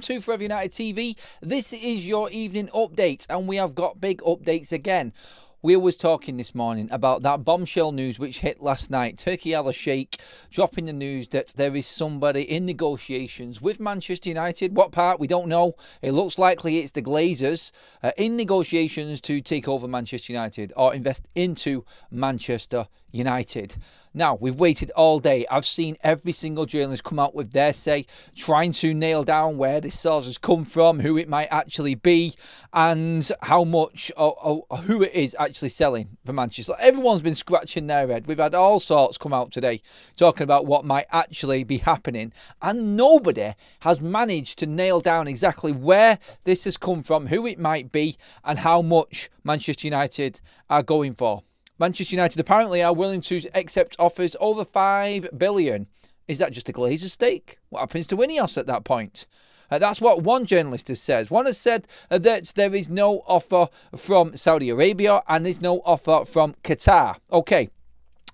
To Forever United TV. This is your evening update, and we have got big updates again. We was talking this morning about that bombshell news which hit last night. Turki Alalshikh dropping the news that there is somebody in negotiations with Manchester United. What part? We don't know. It looks likely it's the Glazers in negotiations to take over Manchester United or invest into Manchester United. Now, we've waited all day. I've seen every single journalist come out with their say, trying to nail down where this source has come from, who it might actually be, and how much or who it is actually selling for Manchester. Everyone's been scratching their head. We've had all sorts come out today talking about what might actually be happening, and nobody has managed to nail down exactly where this has come from, who it might be, and how much Manchester United are going for. Manchester United apparently are willing to accept offers over $5 billion. Is that just a Glazers stake? What happens to Ineos at that point? That's what one journalist has said. One has said that there is no offer from Saudi Arabia and there's no offer from Qatar. Okay.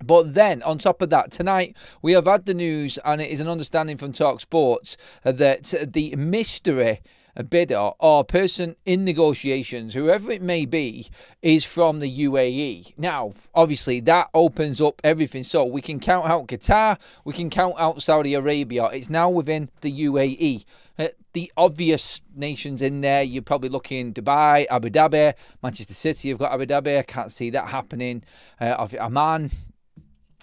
But then, on top of that, tonight we have had the news, and it is an understanding from TalkSport that the mystery bidder or person in negotiations, whoever it may be, is from the UAE. Now, obviously, that opens up everything. So we can count out Qatar, we can count out Saudi Arabia. It's now within the UAE. The obvious nations in there, you're probably looking Dubai, Abu Dhabi, Manchester City, you've got Abu Dhabi. I can't see that happening. Oman.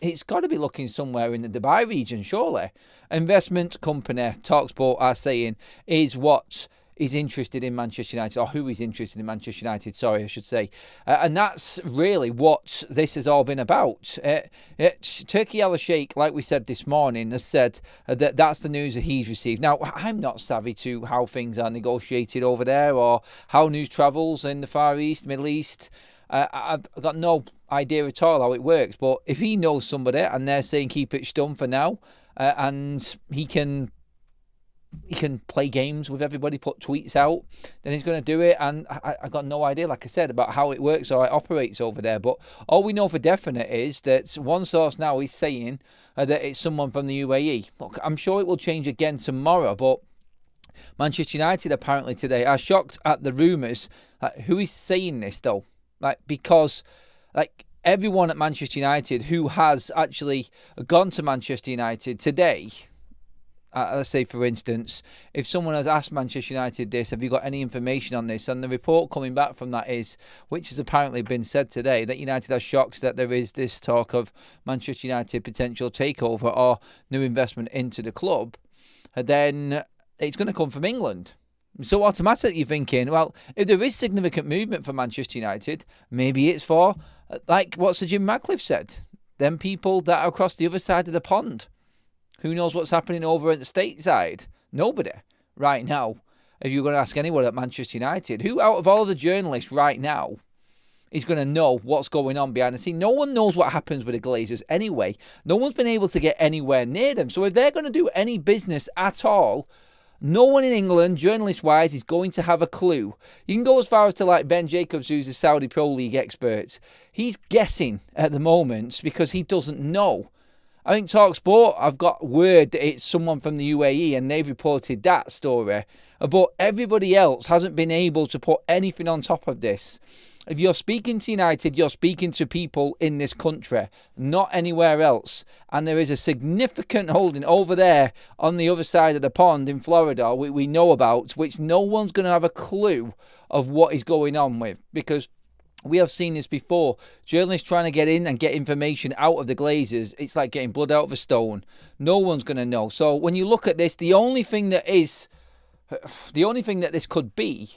It's got to be looking somewhere in the Dubai region, surely. Investment company, TalkSport are saying, is what is interested in Manchester United, or who is interested in Manchester United, sorry, I should say. And that's really what this has all been about. Turki Alalshikh, like we said this morning, has said that that's the news that he's received. Now, I'm not savvy to how things are negotiated over there, or how news travels in the Far East, Middle East. I've got no idea at all how it works, but if he knows somebody and they're saying keep it stum for now, and he can play games with everybody, put tweets out, then he's going to do it. And I got no idea, like I said, about how it works or it operates over there. But all we know for definite is that one source now is saying that it's someone from the UAE. Look, I'm sure it will change again tomorrow, but Manchester United apparently today are shocked at the rumours. Who is saying this though? Because everyone at Manchester United who has actually gone to Manchester United today, let's say for instance, if someone has asked Manchester United this, have you got any information on this? And the report coming back from that is, which has apparently been said today, that United are shocked that there is this talk of Manchester United potential takeover or new investment into the club, then it's going to come from England. So automatically you're thinking, well, if there is significant movement for Manchester United, maybe it's for, like what Sir Jim Ratcliffe said, them people that are across the other side of the pond. Who knows what's happening over at the stateside? Nobody right now. If you're going to ask anyone at Manchester United, who out of all of the journalists right now is going to know what's going on behind the scene? No one knows what happens with the Glazers anyway. No one's been able to get anywhere near them. So if they're going to do any business at all, no one in England, journalist-wise, is going to have a clue. You can go as far as to like Ben Jacobs, who's a Saudi Pro League expert. He's guessing at the moment because he doesn't know. I think TalkSport, I've got word that it's someone from the UAE and they've reported that story. But everybody else hasn't been able to put anything on top of this. If you're speaking to United, you're speaking to people in this country, not anywhere else. And there is a significant holding over there on the other side of the pond in Florida, we know about, which no one's going to have a clue of what is going on with. Because we have seen this before. Journalists trying to get in and get information out of the Glazers, it's like getting blood out of a stone. No one's going to know. So when you look at this, the only thing that this could be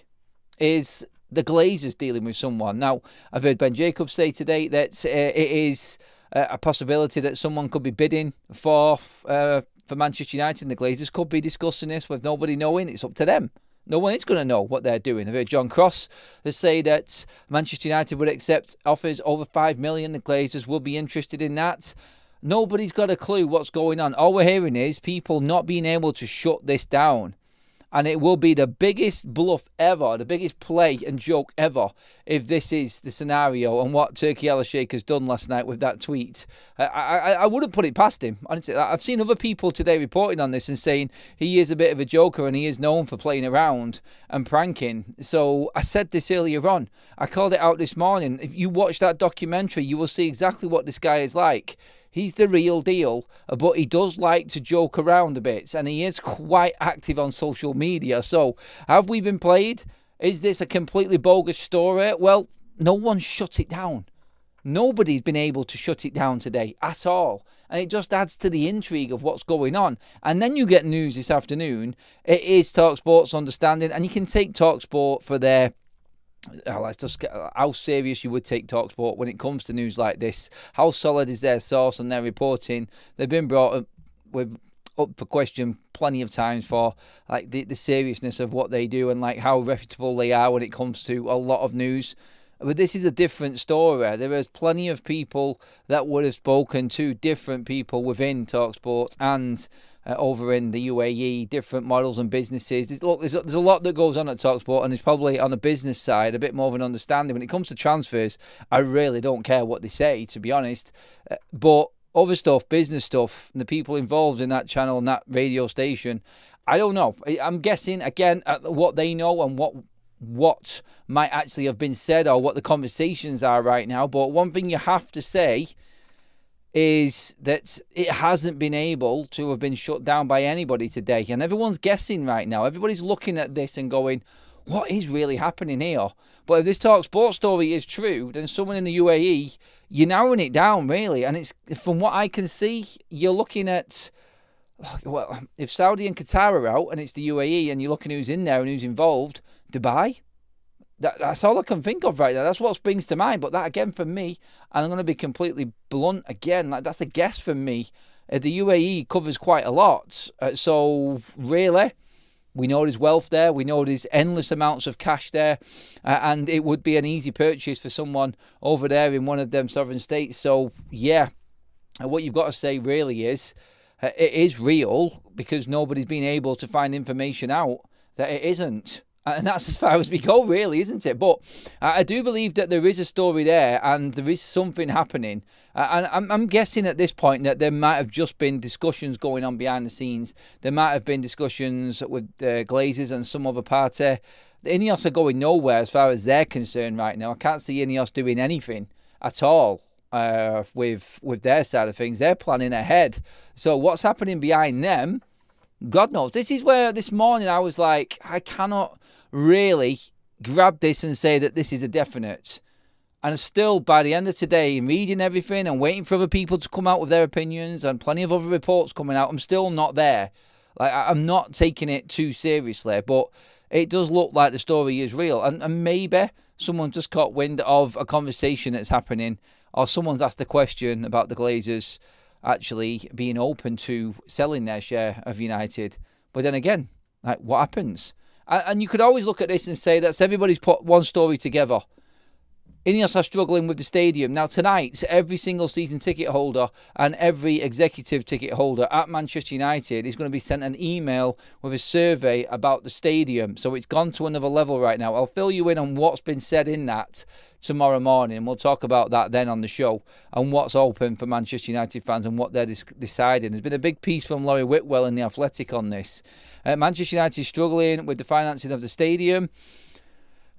is the Glazers dealing with someone. Now, I've heard Ben Jacobs say today that it is a possibility that someone could be bidding for Manchester United, and the Glazers could be discussing this with nobody knowing. It's up to them. No one is going to know what they're doing. I've heard John Cross say that Manchester United would accept offers over $5 million. The Glazers will be interested in that. Nobody's got a clue what's going on. All we're hearing is people not being able to shut this down. And it will be the biggest bluff ever, the biggest play and joke ever, if this is the scenario and what Turki Alalshikh has done last night with that tweet. I wouldn't put it past him. Honestly, I've seen other people today reporting on this and saying he is a bit of a joker and he is known for playing around and pranking. So I said this earlier on. I called it out this morning. If you watch that documentary, you will see exactly what this guy is like. He's the real deal, but he does like to joke around a bit, and he is quite active on social media. So, have we been played? Is this a completely bogus story? Well, no one's shut it down. Nobody's been able to shut it down today at all. And it just adds to the intrigue of what's going on. And then you get news this afternoon. It is TalkSport's understanding, and you can take TalkSport for their... let's just get how serious you would take TalkSport when it comes to news like this. How solid is their source and their reporting? They've been brought up for question plenty of times for like the seriousness of what they do and like how reputable they are when it comes to a lot of news. But this is a different story. There is plenty of people that would have spoken to different people within TalkSport and over in the UAE, different models and businesses. There's a lot that goes on at TalkSport, and it's probably on the business side a bit more of an understanding. When it comes to transfers, I really don't care what they say, to be honest. But other stuff, business stuff, and the people involved in that channel and that radio station, I don't know. I'm guessing, again, at what they know and what might actually have been said or what the conversations are right now. But one thing you have to say is that it hasn't been able to have been shut down by anybody today. And everyone's guessing right now. Everybody's looking at this and going, what is really happening here? But if this TalkSport story is true, then someone in the UAE, you're narrowing it down, really. And it's, from what I can see, you're looking at, well, if Saudi and Qatar are out and it's the UAE and you're looking who's in there and who's involved, Dubai. That's all I can think of right now. That's what springs to mind. But that, again, for me, and I'm going to be completely blunt again, like that's a guess from me. The UAE covers quite a lot. So, really, we know there's wealth there. We know there's endless amounts of cash there. And it would be an easy purchase for someone over there in one of them sovereign states. So, yeah, what you've got to say really is, it is real because nobody's been able to find information out that it isn't. And that's as far as we go, really, isn't it? But I do believe that there is a story there and there is something happening. And I'm guessing at this point that there might have just been discussions going on behind the scenes. There might have been discussions with Glazers and some other party. The Ineos are going nowhere as far as they're concerned right now. I can't see Ineos doing anything at all with their side of things. They're planning ahead. So what's happening behind them, God knows. This is where this morning I was like, I cannot really grab this and say that this is a definite. And still, by the end of today, reading everything and waiting for other people to come out with their opinions and plenty of other reports coming out, I'm still not there. Like, I'm not taking it too seriously, but it does look like the story is real. And maybe someone just caught wind of a conversation that's happening, or someone's asked a question about the Glazers actually being open to selling their share of United. But then again, like, what happens? And you could always look at this and say that's everybody's put one story together. Ineos are struggling with the stadium. Now tonight, every single season ticket holder and every executive ticket holder at Manchester United is going to be sent an email with a survey about the stadium. So it's gone to another level right now. I'll fill you in on what's been said in that tomorrow morning. We'll talk about that then on the show and what's open for Manchester United fans and what they're deciding. There's been a big piece from Laurie Whitwell in The Athletic on this. Manchester United is struggling with the financing of the stadium.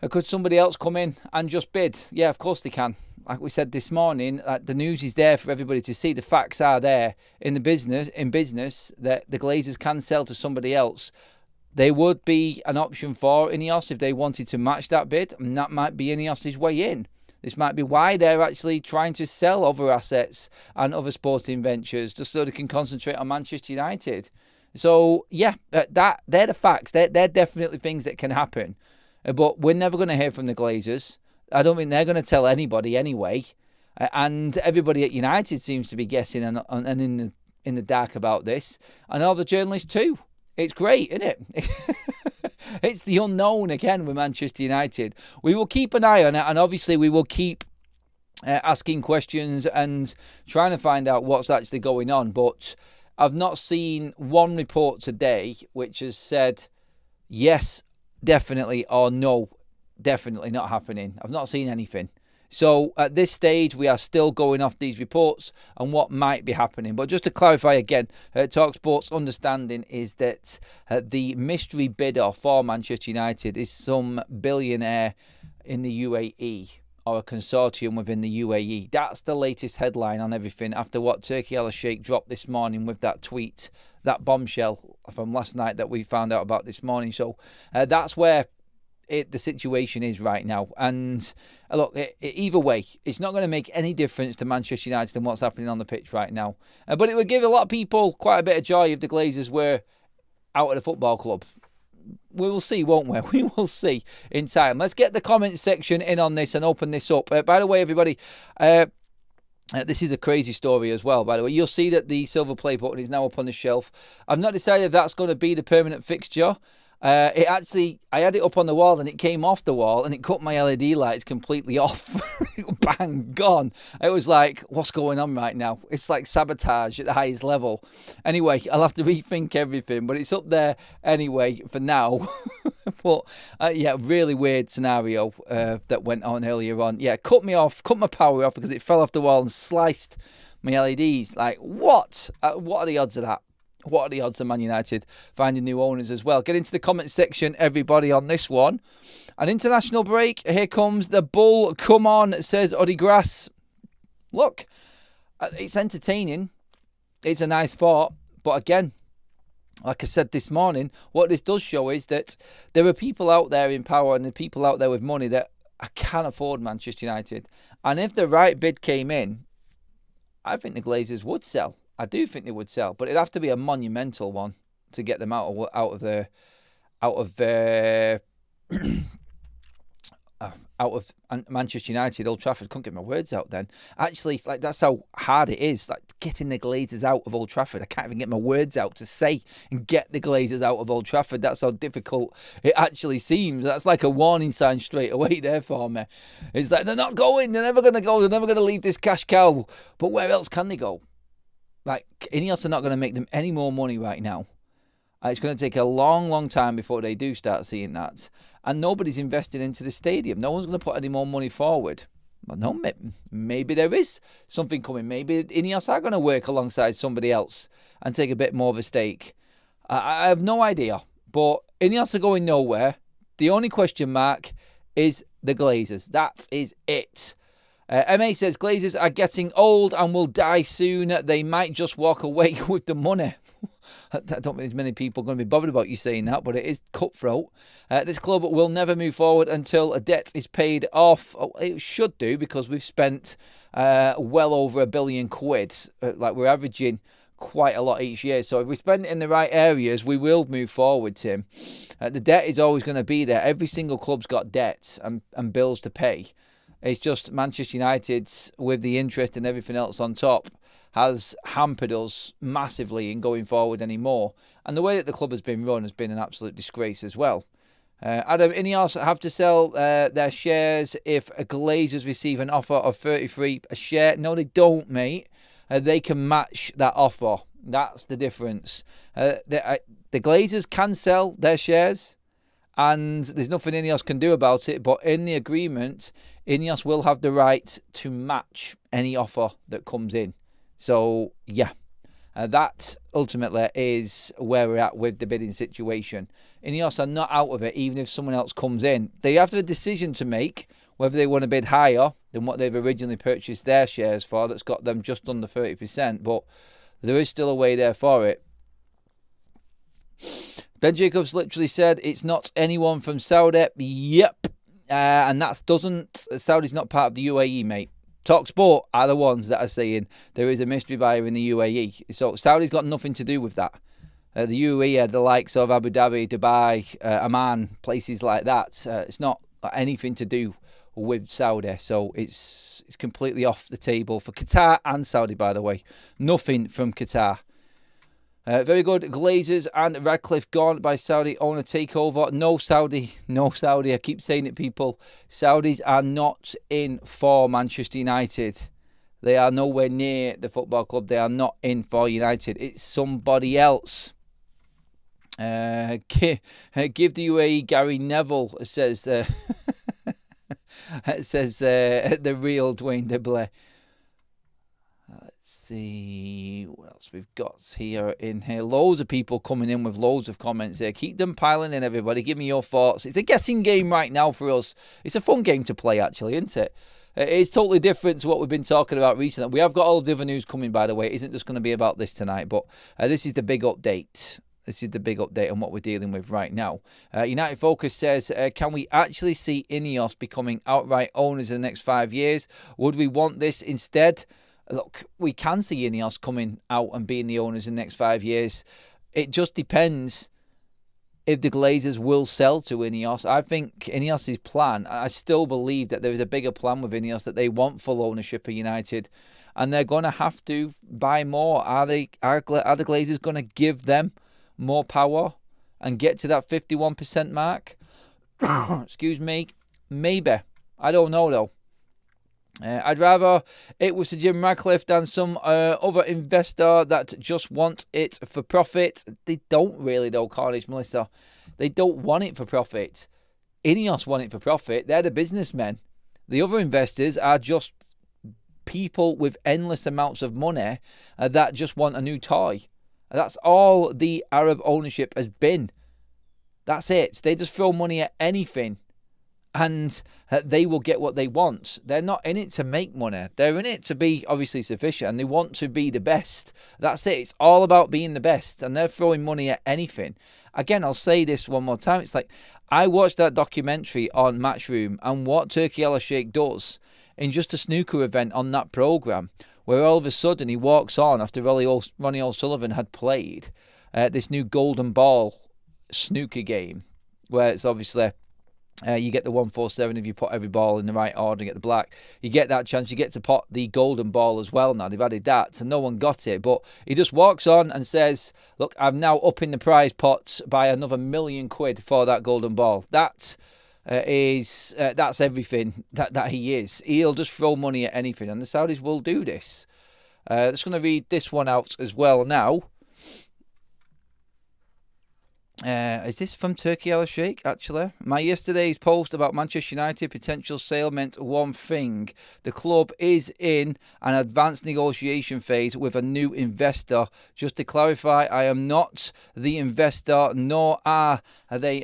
Could somebody else come in and just bid? Yeah, of course they can. Like we said this morning, the news is there for everybody to see. The facts are there in business that the Glazers can sell to somebody else. They would be an option for Ineos if they wanted to match that bid, and that might be Ineos' way in. This might be why they're actually trying to sell other assets and other sporting ventures just so they can concentrate on Manchester United. So, yeah, they're the facts. They're definitely things that can happen. But we're never going to hear from the Glazers. I don't think they're going to tell anybody anyway. And everybody at United seems to be guessing and in the dark about this. And all the journalists too. It's great, isn't it? It's the unknown again with Manchester United. We will keep an eye on it, and obviously we will keep asking questions and trying to find out what's actually going on. But I've not seen one report today which has said, yes, definitely, or no, definitely not happening. I've not seen anything. So at this stage, we are still going off these reports and what might be happening. But just to clarify again, TalkSport's understanding is that the mystery bidder for Manchester United is some billionaire in the UAE or a consortium within the UAE. That's the latest headline on everything after what Turki Alalshikh dropped this morning with that tweet, that bombshell from last night that we found out about this morning. So that's where the situation is right now. And look, either way, it's not going to make any difference to Manchester United and what's happening on the pitch right now. But it would give a lot of people quite a bit of joy if the Glazers were out of the football club. We will see, won't we? We will see in time. Let's get the comments section in on this and open this up. By the way, everybody, this is a crazy story as well, by the way. You'll see that the silver play button is now up on the shelf. I've not decided if that's going to be the permanent fixture. I had it up on the wall and it came off the wall and it cut my LED lights completely off. Bang, gone. It was like, what's going on right now? It's like sabotage at the highest level. Anyway, I'll have to rethink everything, but it's up there anyway for now. But yeah, really weird scenario that went on earlier on. Yeah, cut me off, cut my power off because it fell off the wall and sliced my LEDs. Like, what? What are the odds of that? What are the odds of Man United finding new owners as well? Get into the comment section, everybody, on this one. An international break. Here comes the bull. Come on, says Oddy Grass. Look, it's entertaining. It's a nice thought. But again, like I said this morning, what this does show is that there are people out there in power and the people out there with money that can't afford Manchester United. And if the right bid came in, I think the Glazers would sell. I do think they would sell, but it'd have to be a monumental one to get them out of Manchester United. Old Trafford. Couldn't get my words out then. Actually, it's like that's how hard it is. Like getting the Glazers out of Old Trafford. I can't even get my words out to say and get the Glazers out of Old Trafford. That's how difficult it actually seems. That's like a warning sign straight away there for me. It's like they're not going. They're never going to go. They're never going to leave this cash cow. But where else can they go? Like, Ineos are not going to make them any more money right now. It's going to take a long, long time before they do start seeing that. And nobody's invested into the stadium. No one's going to put any more money forward. Well, no, maybe there is something coming. Maybe Ineos are going to work alongside somebody else and take a bit more of a stake. I have no idea. But Ineos are going nowhere. The only question mark is the Glazers. That is it. MA says Glazers are getting old and will die soon. They might just walk away with the money. I don't think there's many people going to be bothered about you saying that, but it is cutthroat. This club will never move forward until a debt is paid off. Oh, it should do because we've spent well over £1 billion. Like we're averaging quite a lot each year. So if we spend it in the right areas, we will move forward, Tim. The debt is always going to be there. Every single club's got debts and bills to pay. It's just Manchester United, with the interest and everything else on top, has hampered us massively in going forward anymore. And the way that the club has been run has been an absolute disgrace as well. Adam, Ineos have to sell their shares if Glazers receive an offer of 33 a share. No, they don't, mate. They can match that offer. That's the difference. The Glazers can sell their shares, and there's nothing Ineos can do about it. But in the agreement, Ineos will have the right to match any offer that comes in. So, yeah, that ultimately is where we're at with the bidding situation. Ineos are not out of it, even if someone else comes in. They have a decision to make whether they want to bid higher than what they've originally purchased their shares for. That's got them just under 30%, but there is still a way there for it. Ben Jacobs literally said, it's not anyone from Saudi. Yep. And Saudi's not part of the UAE, mate. TalkSport are the ones that are saying there is a mystery buyer in the UAE. So Saudi's got nothing to do with that. The UAE are the likes of Abu Dhabi, Dubai, Oman, places like that. It's not anything to do with Saudi. So it's completely off the table for Qatar and Saudi, by the way. Nothing from Qatar. Very good. Glazers and Radcliffe gone by Saudi owner takeover. No Saudi. I keep saying it, people. Saudis are not in for Manchester United. They are nowhere near the football club. They are not in for United. It's somebody else. Give the UAE Gary Neville, says says the real Dwayne Deblet. Let's see what else we've got here in here. Loads of people coming in with loads of comments here. Keep them piling in, everybody. Give me your thoughts. It's a guessing game right now for us. It's a fun game to play, actually, isn't it? It's totally different to what we've been talking about recently. We have got all the other news coming, by the way. It isn't just going to be about this tonight, but this is the big update. This is the big update on what we're dealing with right now. United Focus says, can we actually see Ineos becoming outright owners in the next 5 years? Would we want this instead? Look, we can see Ineos coming out and being the owners in the next 5 years. It just depends if the Glazers will sell to Ineos. I think Ineos' plan, I still believe that there is a bigger plan with Ineos, that they want full ownership of United, and they're going to have to buy more. Are the Glazers going to give them more power and get to that 51% mark? Excuse me. Maybe. I don't know, though. I'd rather it was Sir Jim Ratcliffe than some other investor that just want it for profit. They don't really, though, Carnage Melissa. They don't want it for profit. Ineos want it for profit. They're the businessmen. The other investors are just people with endless amounts of money that just want a new toy. That's all the Arab ownership has been. That's it. They just throw money at anything, and they will get what they want. They're not in it to make money. They're in it to be obviously sufficient, and they want to be the best. That's it. It's all about being the best, and they're throwing money at anything. Again, I'll say this one more time. It's like, I watched that documentary on Matchroom, and what Turki Alalshikh does in just a snooker event on that programme, where all of a sudden he walks on after Ronnie O'Sullivan had played this new golden ball snooker game, where it's obviously you get the 147 if you put every ball in the right order and get the black. You get that chance. You get to pot the golden ball as well now. They've added that, so no one got it. But he just walks on and says, look, I'm now upping the prize pot by another £1 million for that golden ball. That's everything that he is. He'll just throw money at anything, and the Saudis will do this. Just going to read this one out as well now. Is this from Turki Alalshikh, actually? My yesterday's post about Manchester United potential sale meant one thing. The club is in an advanced negotiation phase with a new investor. Just to clarify, I am not the investor, nor are they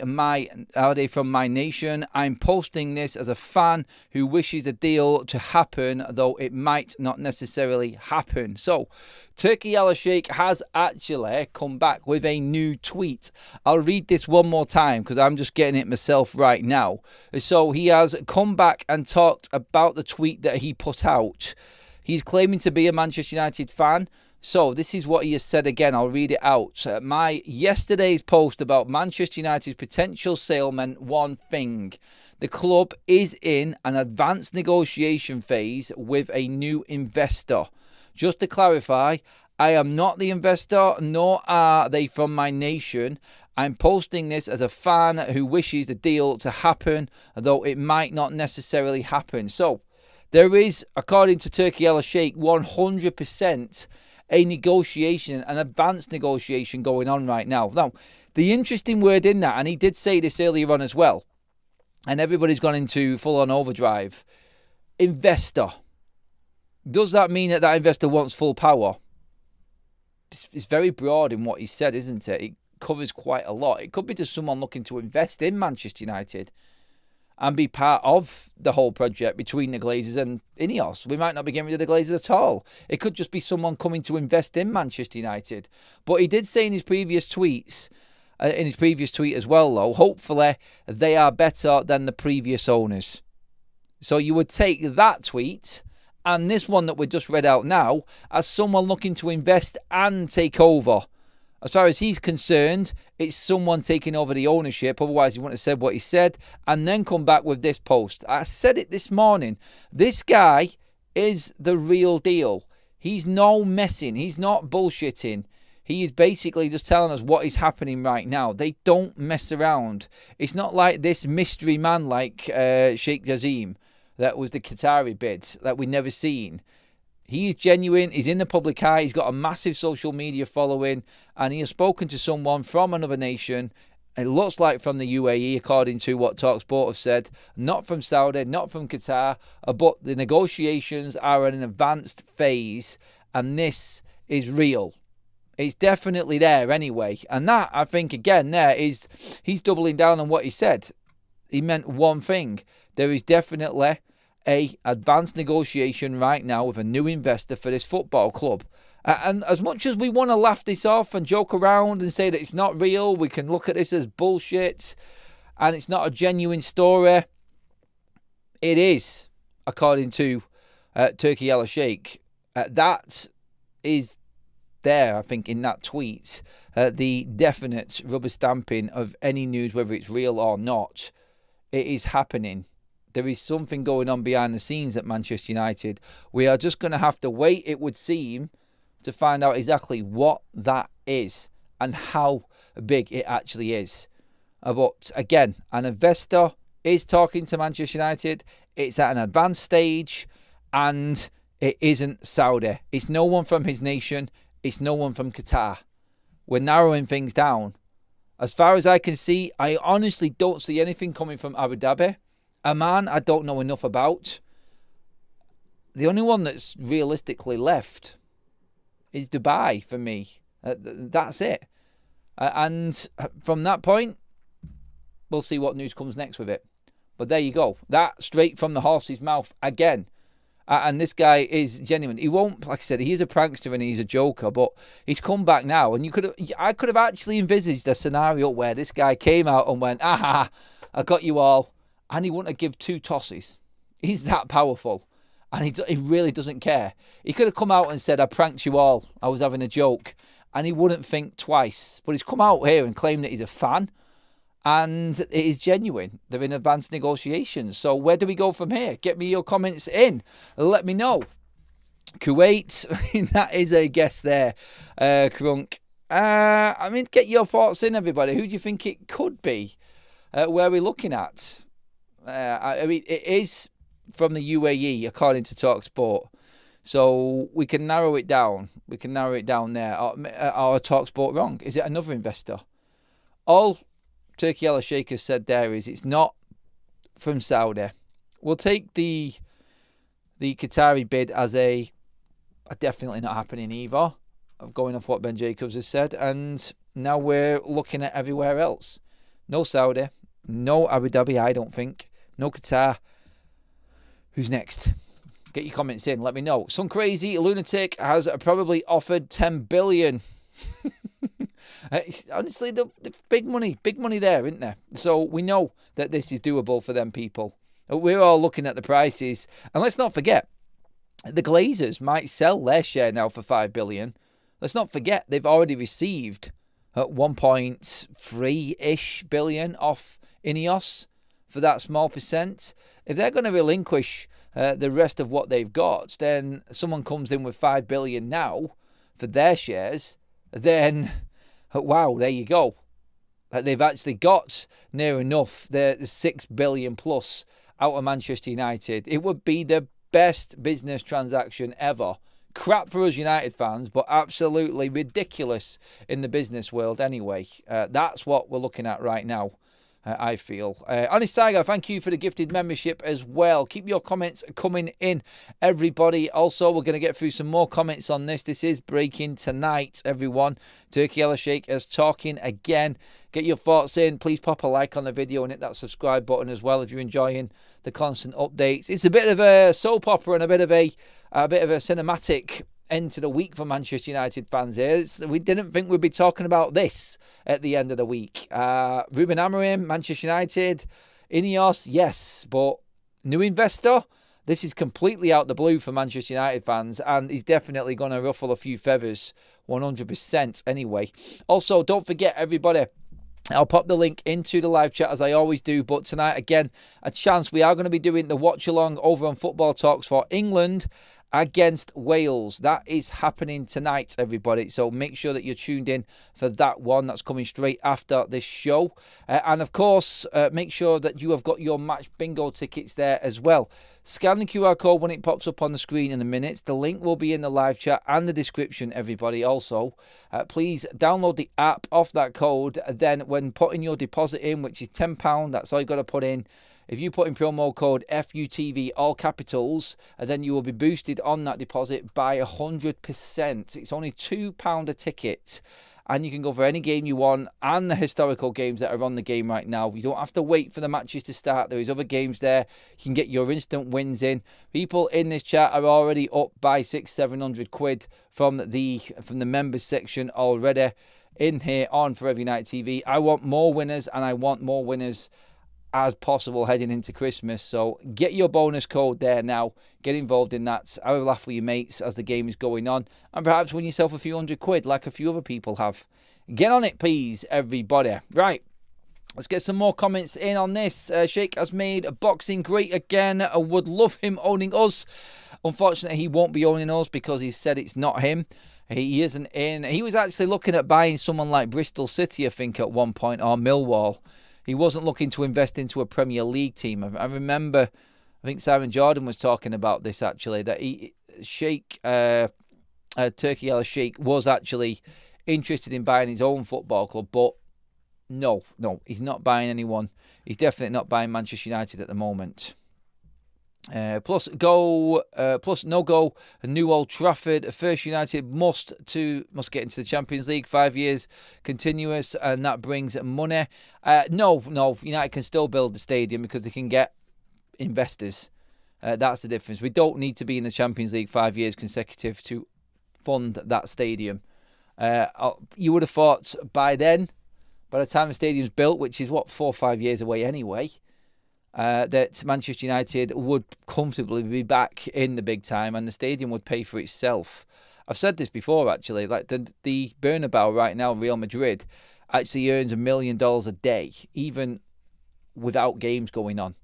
from my nation. I'm posting this as a fan who wishes a deal to happen, though it might not necessarily happen. So, Turki Alalshikh has actually come back with a new tweet. I'll read this one more time because I'm just getting it myself right now. So he has come back and talked about the tweet that he put out. He's claiming to be a Manchester United fan. So this is what he has said again. I'll read it out. My yesterday's post about Manchester United's potential sale meant one thing. The club is in an advanced negotiation phase with a new investor. Just to clarify, I am not the investor, nor are they from my nation. I'm posting this as a fan who wishes the deal to happen, though it might not necessarily happen. So, there is, according to Turki Alalshikh, 100% a negotiation, an advanced negotiation going on right now. Now, the interesting word in that, and he did say this earlier on as well, and everybody's gone into full-on overdrive, investor. Does that mean that investor wants full power? It's very broad in what he said, isn't it? It covers quite a lot. It could be just someone looking to invest in Manchester United and be part of the whole project between the Glazers and Ineos. We might not be getting rid of the Glazers at all. It could just be someone coming to invest in Manchester United. But he did say in his previous tweets, as well, though, hopefully they are better than the previous owners. So you would take that tweet and this one that we just read out now as someone looking to invest and take over. As far as he's concerned, it's someone taking over the ownership. Otherwise, he wouldn't have said what he said and then come back with this post. I said it this morning. This guy is the real deal. He's no messing. He's not bullshitting. He is basically just telling us what is happening right now. They don't mess around. It's not like this mystery man like Sheikh Yazim that was the Qatari bid that we never seen. He is genuine. He's in the public eye. He's got a massive social media following, and he has spoken to someone from another nation. It looks like from the UAE, according to what TalkSport have said. Not from Saudi, not from Qatar, but the negotiations are at an advanced phase, and this is real. It's definitely there anyway. And that, I think, again, there is, he's doubling down on what he said. He meant one thing. There is definitely a advanced negotiation right now with a new investor for this football club. And as much as we want to laugh this off and joke around and say that it's not real, we can look at this as bullshit and it's not a genuine story. It is, according to Turki Alalshikh. That is there, I think, in that tweet, the definite rubber stamping of any news, whether it's real or not. It is happening. There is something going on behind the scenes at Manchester United. We are just going to have to wait, it would seem, to find out exactly what that is and how big it actually is. But again, an investor is talking to Manchester United. It's at an advanced stage, and it isn't Saudi. It's no one from his nation. It's no one from Qatar. We're narrowing things down. As far as I can see, I honestly don't see anything coming from Abu Dhabi. Oman, I don't know enough about. The only one that's realistically left is Dubai for me. That's it. And from that point, we'll see what news comes next with it. But there you go. That straight from the horse's mouth again. And this guy is genuine. He won't, like I said, he is a prankster and he's a joker, but he's come back now. And I could have actually envisaged a scenario where this guy came out and went, I got you all. And he wouldn't have give two tosses. He's that powerful. And he really doesn't care. He could have come out and said, I pranked you all. I was having a joke. And he wouldn't think twice. But he's come out here and claimed that he's a fan. And it is genuine. They're in advanced negotiations. So where do we go from here? Get me your comments in. Let me know. Kuwait, that is a guess there, Crunk. Get your thoughts in, everybody. Who do you think it could be? Where are we looking at? It is from the UAE, according to TalkSport. So we can narrow it down. We can narrow it down there. Or TalkSport wrong? Is it another investor? All Turki Alalshikh has said there is it's not from Saudi. We'll take the Qatari bid as a definitely not happening either, of going off what Ben Jacobs has said. And now we're looking at everywhere else. No Saudi, no Abu Dhabi, I don't think. No Qatar. Who's next? Get your comments in. Let me know. Some crazy lunatic has probably offered 10 billion. Honestly, the big money there, isn't there? So we know that this is doable for them people. We're all looking at the prices. And let's not forget, the Glazers might sell their share now for 5 billion. Let's not forget, they've already received 1.3-ish billion off Ineos for that small percent. If they're going to relinquish the rest of what they've got, then someone comes in with 5 billion now for their shares, then wow, there you go. They've actually got near enough the 6 billion plus out of Manchester United. It would be the best business transaction ever. Crap for us United fans, but absolutely ridiculous in the business world anyway. That's what we're looking at right now, I feel. Honest Tiger, thank you for the gifted membership as well. Keep your comments coming in, everybody. Also, we're going to get through some more comments on this. This is breaking tonight, everyone. Turki Alalshikh is talking again. Get your thoughts in. Please pop a like on the video and hit that subscribe button as well if you're enjoying the constant updates. It's a bit of a soap opera and a bit of a cinematic end to the week for Manchester United fans here. We didn't think we'd be talking about this at the end of the week. Ruben Amorim, Manchester United, Ineos, yes, but new investor. This is completely out the blue for Manchester United fans, and he's definitely going to ruffle a few feathers, 100% anyway. Also, don't forget, everybody, I'll pop the link into the live chat as I always do. But tonight, again, a chance. We are going to be doing the watch-along over on Football Talks for England against Wales. That is happening tonight, everybody. So make sure that you're tuned in for that one. That's coming straight after this show. And of course, make sure that you have got your match bingo tickets there as well. Scan the QR code when it pops up on the screen in a minute. The link will be in the live chat and the description, everybody. Also, please download the app off that code. Then when putting your deposit in, which is £10, that's all you got to put in. If you put in promo code FUTV, all capitals, then you will be boosted on that deposit by 100%. It's only £2 a ticket. And you can go for any game you want and the historical games that are on the game right now. You don't have to wait for the matches to start. There is other games there. You can get your instant wins in. People in this chat are already up by £600-700 from the members section already in here on For Every Night TV. I want more winners, and I want more winners as possible heading into Christmas. So get your bonus code there now. Get involved in that. Have a laugh with your mates as the game is going on. And perhaps win yourself a few £100 like a few other people have. Get on it, please, everybody. Right. Let's get some more comments in on this. Sheikh has made boxing great again. I would love him owning us. Unfortunately, he won't be owning us because he said it's not him. He isn't in. He was actually looking at buying someone like Bristol City, I think, at one point, or Millwall. He wasn't looking to invest into a Premier League team. I remember, I think Simon Jordan was talking about this actually, that Turki Alalshikh was actually interested in buying his own football club, but no, he's not buying anyone. He's definitely not buying Manchester United at the moment. Plus no go, a new Old Trafford. First, United must get into the Champions League 5 years continuous, and that brings money. No, United can still build the stadium because they can get investors. That's the difference. We don't need to be in the Champions League 5 years consecutive to fund that stadium. You would have thought by then, by the time the stadium's built, which is 4 or 5 years away anyway, that Manchester United would comfortably be back in the big time and the stadium would pay for itself. I've said this before, actually. Like the Bernabeu right now, Real Madrid, actually earns $1 million a day, even without games going on.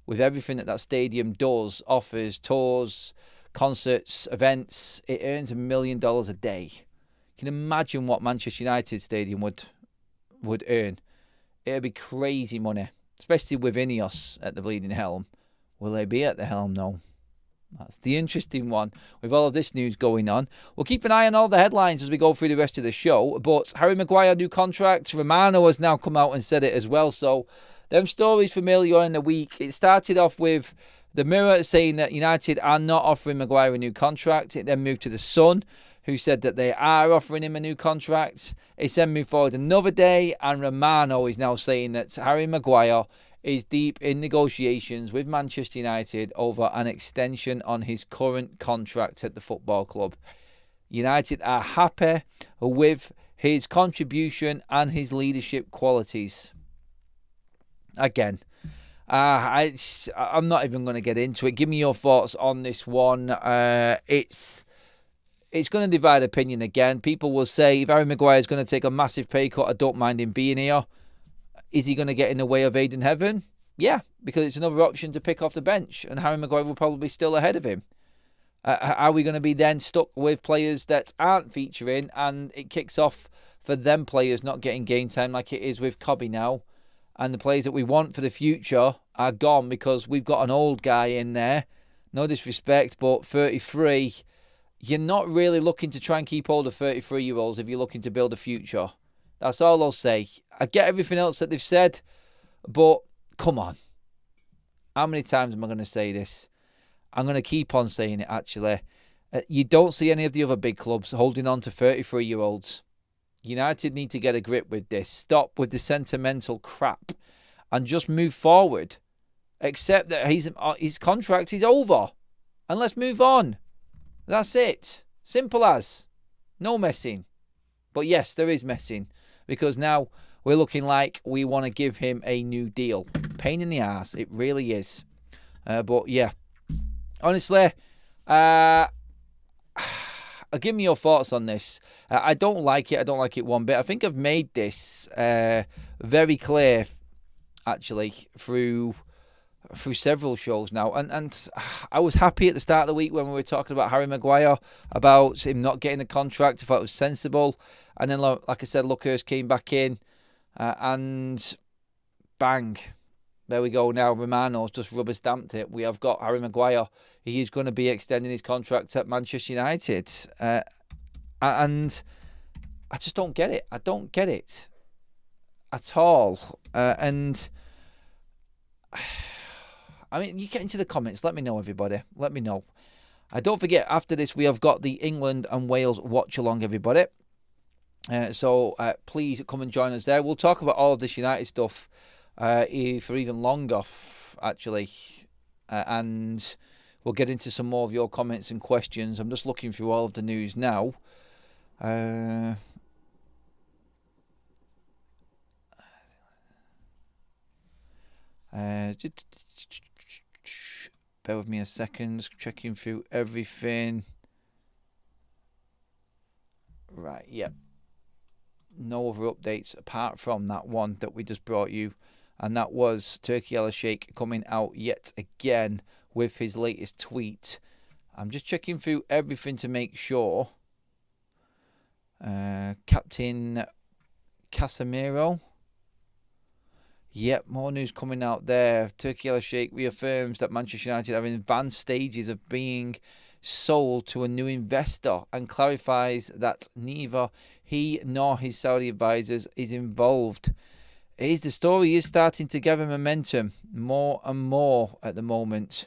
With everything that stadium does, offers, tours, concerts, events, it earns $1 million a day. You can imagine what Manchester United stadium would earn. It would be crazy money. Especially with Ineos at the Bleeding Helm. Will they be at the helm? No. That's the interesting one. With all of this news going on, we'll keep an eye on all the headlines as we go through the rest of the show. But Harry Maguire, new contract. Romano has now come out and said it as well. So them stories from earlier on in the week. It started off with the Mirror saying that United are not offering Maguire a new contract. It then moved to the Sun, who said that they are offering him a new contract. It's then moved forward another day, and Romano is now saying that Harry Maguire is deep in negotiations with Manchester United over an extension on his current contract at the football club. United are happy with his contribution and his leadership qualities. Again, I'm not even going to get into it. Give me your thoughts on this one. It's going to divide opinion again. People will say, if Harry Maguire is going to take a massive pay cut, I don't mind him being here. Is he going to get in the way of Aiden Heaven? Yeah, because it's another option to pick off the bench, and Harry Maguire will probably be still ahead of him. Are we going to be then stuck with players that aren't featuring, and it kicks off for them players not getting game time like it is with Cobby now, and the players that we want for the future are gone because we've got an old guy in there. No disrespect, but 33... You're not really looking to try and keep hold of 33-year-olds if you're looking to build a future. That's all I'll say. I get everything else that they've said, but come on. How many times am I going to say this? I'm going to keep on saying it, actually. You don't see any of the other big clubs holding on to 33-year-olds. United need to get a grip with this. Stop with the sentimental crap and just move forward. Accept that his contract is over. And let's move on. That's it. Simple as. No messing. But yes, there is messing. Because now we're looking like we want to give him a new deal. Pain in the ass. It really is. But yeah. Honestly, give me your thoughts on this. I don't like it. I don't like it one bit. I think I've made this very clear, actually, through through several shows now, and I was happy at the start of the week when we were talking about Harry Maguire, about him not getting the contract. I thought it was sensible, and then like I said, Luckhurst came back in, and bang, there we go. Now Romano's just rubber stamped it. We have got Harry Maguire. He is going to be extending his contract at Manchester United, and I just don't get it. I don't get it at all, and. I mean, you get into the comments. Let me know, everybody. Let me know. Don't forget, after this, we have got the England and Wales watch-along, everybody. So please come and join us there. We'll talk about all of this United stuff for even longer, actually. And we'll get into some more of your comments and questions. I'm just looking through all of the news now. Bear with me a second, just checking through everything. Right, yep. No other updates apart from that one that we just brought you. And that was Turki Alalshikh coming out yet again with his latest tweet. I'm just checking through everything to make sure. Captain Casemiro. Yep, more news coming out there. Turki Alalshikh reaffirms that Manchester United are in advanced stages of being sold to a new investor and clarifies that neither he nor his Saudi advisors is involved. The story is starting to gather momentum more and more at the moment.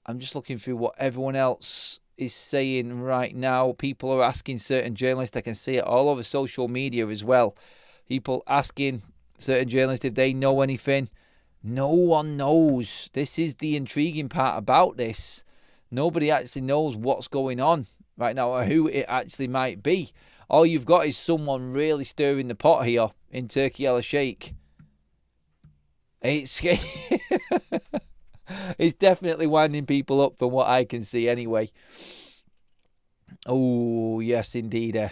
I'm just looking through what everyone else is saying right now. People are asking certain journalists. I can see it all over social media as well. People asking certain journalists if they know anything. No one knows. This is the intriguing part about this. Nobody actually knows what's going on right now or who it actually might be. All you've got is someone really stirring the pot here in Turki Alalshikh. It's definitely winding people up from what I can see anyway. Oh, yes, indeed.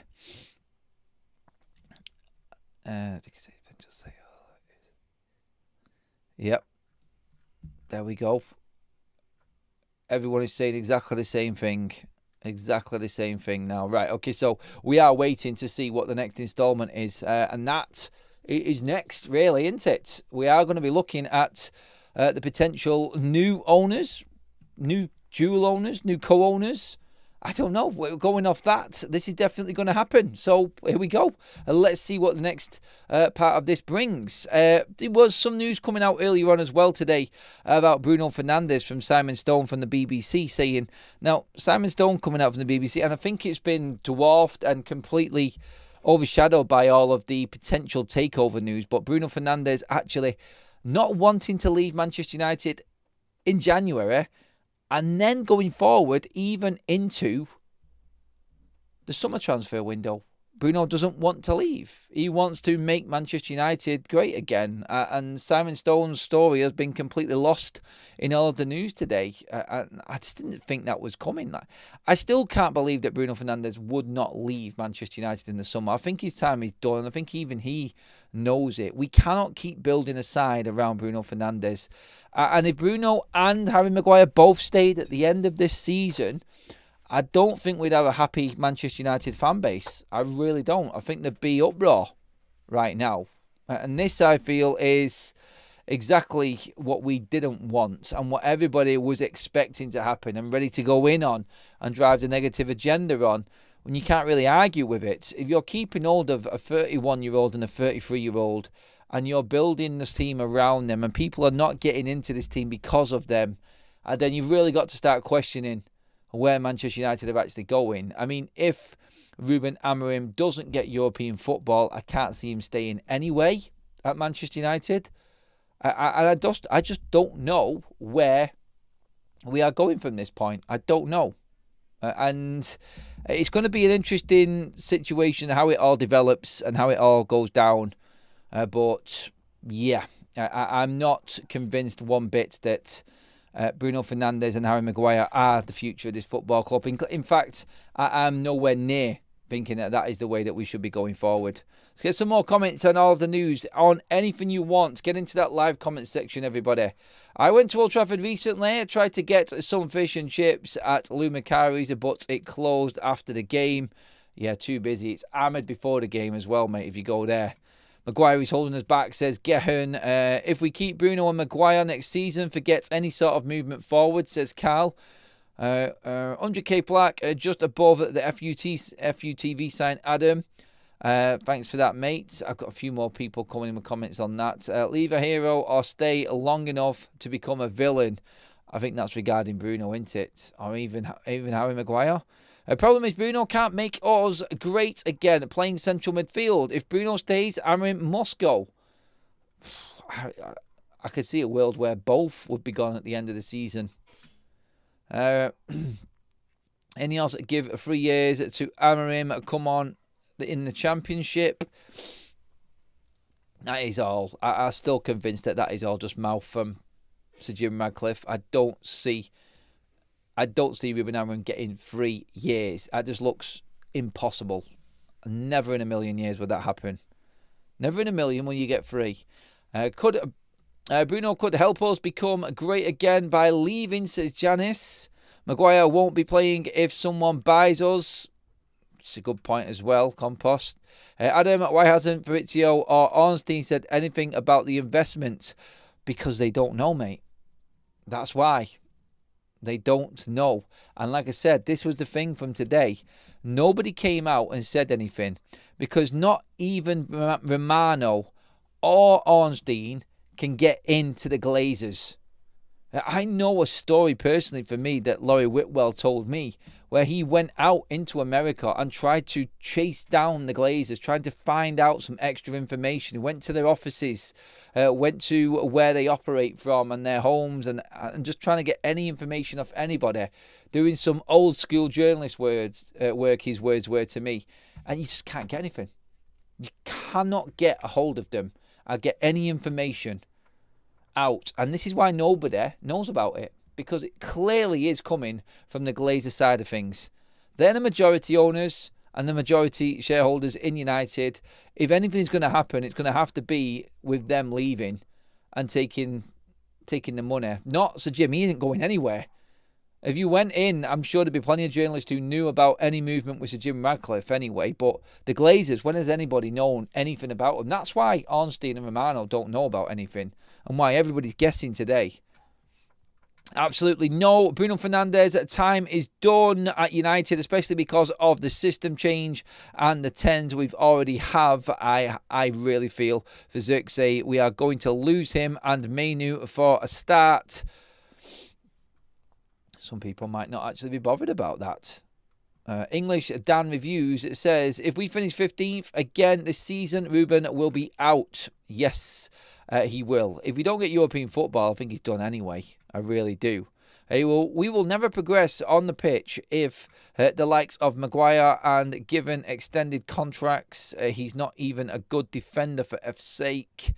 Yep. There we go. Everyone is saying exactly the same thing. Exactly the same thing now. Right, okay, so we are waiting to see what the next instalment is. And that is next, really, isn't it? We are going to be looking at the potential new owners, new dual owners, new co-owners. I don't know. We're going off that. This is definitely going to happen. So here we go. Let's see what the next part of this brings. There was some news coming out earlier on as well today about Bruno Fernandes from Simon Stone from the BBC saying, now Simon Stone coming out from the BBC, and I think it's been dwarfed and completely overshadowed by all of the potential takeover news, but Bruno Fernandes actually not wanting to leave Manchester United in January, and then going forward, even into the summer transfer window. Bruno doesn't want to leave. He wants to make Manchester United great again. And Simon Stone's story has been completely lost in all of the news today. I just didn't think that was coming. I still can't believe that Bruno Fernandes would not leave Manchester United in the summer. I think his time is done. I think even he knows it. We cannot keep building a side around Bruno Fernandes. And if Bruno and Harry Maguire both stayed at the end of this season, I don't think we'd have a happy Manchester United fan base. I really don't. I think there'd be uproar right now. And this, I feel, is exactly what we didn't want and what everybody was expecting to happen and ready to go in on and drive the negative agenda on, when you can't really argue with it. If you're keeping hold of a 31-year-old and a 33-year-old and you're building this team around them and people are not getting into this team because of them, then you've really got to start questioning where Manchester United are actually going. I mean, if Ruben Amorim doesn't get European football, I can't see him staying anyway at Manchester United. I just don't know where we are going from this point. I don't know. And it's going to be an interesting situation, how it all develops and how it all goes down. But, yeah, I'm not convinced one bit that Bruno Fernandes and Harry Maguire are the future of this football club. In fact, I am nowhere near thinking that is the way that we should be going forward. Let's get some more comments on all of the news, on anything you want. Get into that live comment section, everybody. I went to Old Trafford recently. I tried to get some fish and chips at Lou Macari's, but it closed after the game. Yeah, too busy. It's Ahmed before the game as well, mate, if you go there. Maguire is holding us back, says Gehun. If we keep Bruno and Maguire next season, forget any sort of movement forward, says Carl. 100k plaque just above the FUTV sign, Adam. Thanks for that, mate. I've got a few more people coming in with comments on that. Leave a hero or stay long enough to become a villain. I think that's regarding Bruno, isn't it? Or even Harry Maguire. The problem is Bruno can't make us great again playing central midfield. If Bruno stays, Amrin must go. I could see a world where both would be gone at the end of the season. Any else give 3 years to Amarim? Come on, in the Championship. That is all. I'm still convinced that is all just mouth from Sir Jim Radcliffe. I don't see Ruben Amarim getting 3 years. That just looks impossible. Never in a million years would that happen. Never in a million when you get 3. Bruno could help us become great again by leaving, says Janice. Maguire won't be playing if someone buys us. It's a good point as well, Compost. Adam, why hasn't Fabrizio or Ornstein said anything about the investment? Because they don't know, mate. That's why. They don't know. And like I said, this was the thing from today. Nobody came out and said anything. Because not even Romano or Ornstein can get into the Glazers. I know a story personally for me that Laurie Whitwell told me where he went out into America and tried to chase down the Glazers, trying to find out some extra information. He went to their offices, went to where they operate from and their homes and just trying to get any information off anybody, doing some old school journalist work, his words were to me. And you just can't get anything. You cannot get a hold of them and get any information out, and this is why nobody knows about it, because it clearly is coming from the Glazer side of things. They're the majority owners and the majority shareholders in United. If anything is going to happen, it's going to have to be with them leaving and taking the money. Not Sir Jim, he isn't going anywhere. If you went in, I'm sure there'd be plenty of journalists who knew about any movement with Sir Jim Radcliffe anyway. But the Glazers, when has anybody known anything about them? That's why Ornstein and Romano don't know about anything, and why everybody's guessing today. Absolutely no. Bruno Fernandes, time is done at United, especially because of the system change and the 10s we've already have. I really feel for Xerxes we are going to lose him and Mainu for a start. Some people might not actually be bothered about that. English Dan Reviews, it says, if we finish 15th again this season, Ruben will be out. Yes, he will. If we don't get European football, I think he's done anyway. I really do. We will never progress on the pitch if the likes of Maguire and given extended contracts, he's not even a good defender for F's sake.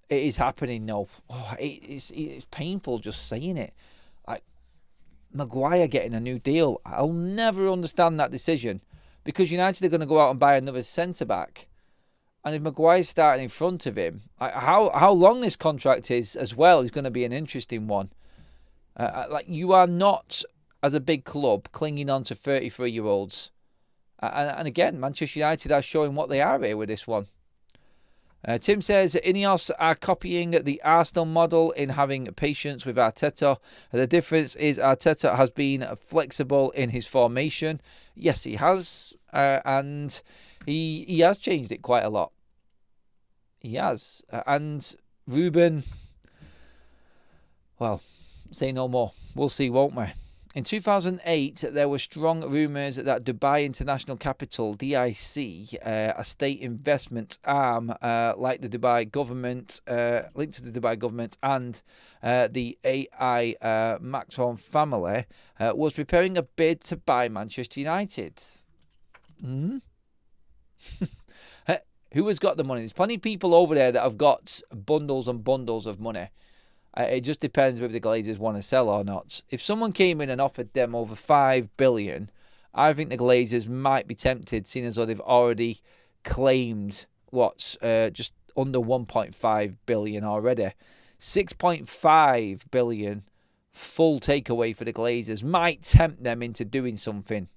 It is happening, no. Oh, it's painful just saying it. Like Maguire getting a new deal. I'll never understand that decision because United are going to go out and buy another centre-back. And if Maguire's starting in front of him, how long this contract is as well is going to be an interesting one. Like you are not, as a big club, clinging on to 33-year-olds. And again, Manchester United are showing what they are here with this one. Tim says, Ineos are copying the Arsenal model in having patience with Arteta. The difference is Arteta has been flexible in his formation. Yes, he has. And he has changed it quite a lot. He has. And Ruben, well, say no more. We'll see, won't we? In 2008, there were strong rumours that Dubai International Capital, DIC, a state investment arm like the Dubai government, linked to the Dubai government and the AI Macron family, was preparing a bid to buy Manchester United. Who has got the money? There's plenty of people over there that have got bundles and bundles of money. It just depends whether the Glazers want to sell or not. If someone came in and offered them over $5 billion I think the Glazers might be tempted, seeing as though they've already claimed just under 1.5 billion already. 6.5 billion full takeaway for the Glazers might tempt them into doing something.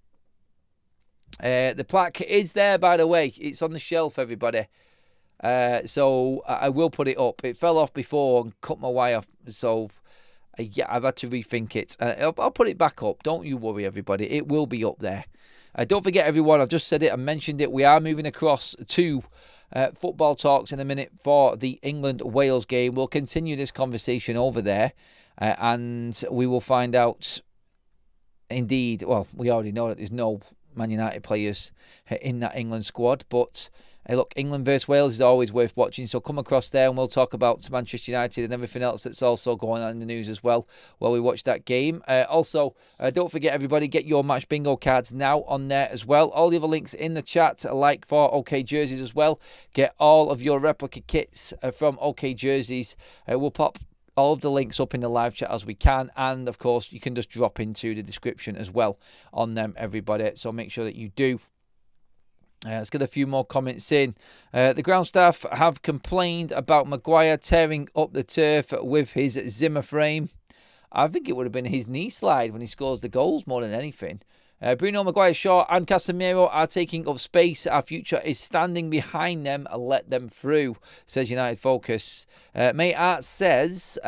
The plaque is there, by the way. It's on the shelf, everybody. So I will put it up. It fell off before and cut my wire, so yeah, I've had to rethink it. I'll put it back up. Don't you worry, everybody. It will be up there. Don't forget, everyone, I've just said it and mentioned it. We are moving across to football talks in a minute for the England-Wales game. We'll continue this conversation over there, and we will find out, indeed, well, we already know that there's no Man United players in that England squad, but look, England versus Wales is always worth watching, so come across there and we'll talk about Manchester United and everything else that's also going on in the news as well while we watch that game. Also, don't forget, everybody, get your match bingo cards now on there as well. All the other links in the chat, like for OK Jerseys as well. Get all of your replica kits from OK Jerseys. We'll pop all of the links up in the live chat as we can, and of course you can just drop into the description as well on them, everybody, so make sure that you do. Let's get a few more comments in. The ground staff have complained about Maguire tearing up the turf with his Zimmer frame. I think it would have been his knee slide when he scores the goals more than anything. Bruno, Maguire, Shaw and Casemiro are taking up space. Our future is standing behind them. Let them through, says United Focus. May Art says,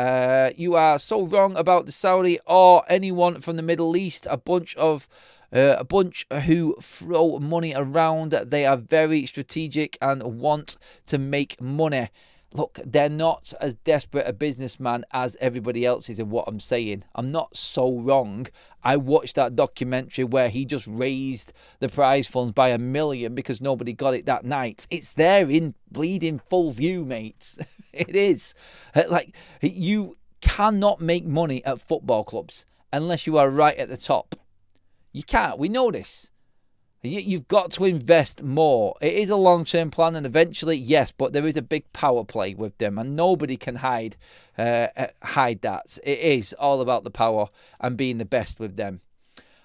you are so wrong about the Saudi or anyone from the Middle East. A bunch who throw money around. They are very strategic and want to make money. Look, they're not as desperate a businessman as everybody else is, in what I'm saying. I'm not so wrong. I watched that documentary where he just raised the prize funds by $1 million because nobody got it that night. It's there in bleeding full view, mate. It is. Like, you cannot make money at football clubs unless you are right at the top. You can't. We know this. You've got to invest more. It is a long-term plan, and eventually, yes, but there is a big power play with them, and nobody can hide that. It is all about the power and being the best with them.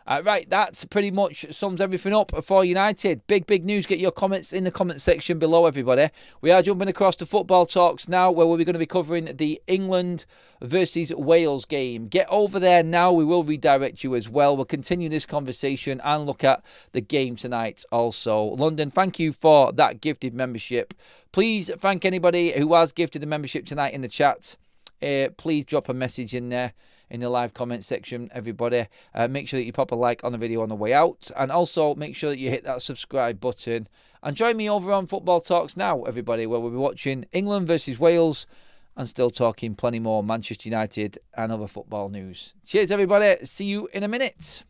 Right, that pretty much sums everything up for United. Big news. Get your comments in the comment section below, everybody. We are jumping across to football talks now, where we're going to be covering the England versus Wales game. Get over there now. We will redirect you as well. We'll continue this conversation and look at the game tonight also. London, thank you for that gifted membership. Please thank anybody who has gifted the membership tonight in the chat. Please drop a message in there in the live comment section, everybody. Make sure that you pop a like on the video on the way out, and also make sure that you hit that subscribe button and join me over on Football Talks now, everybody, where we'll be watching England versus Wales and still talking plenty more Manchester United and other football news. Cheers, everybody. See you in a minute.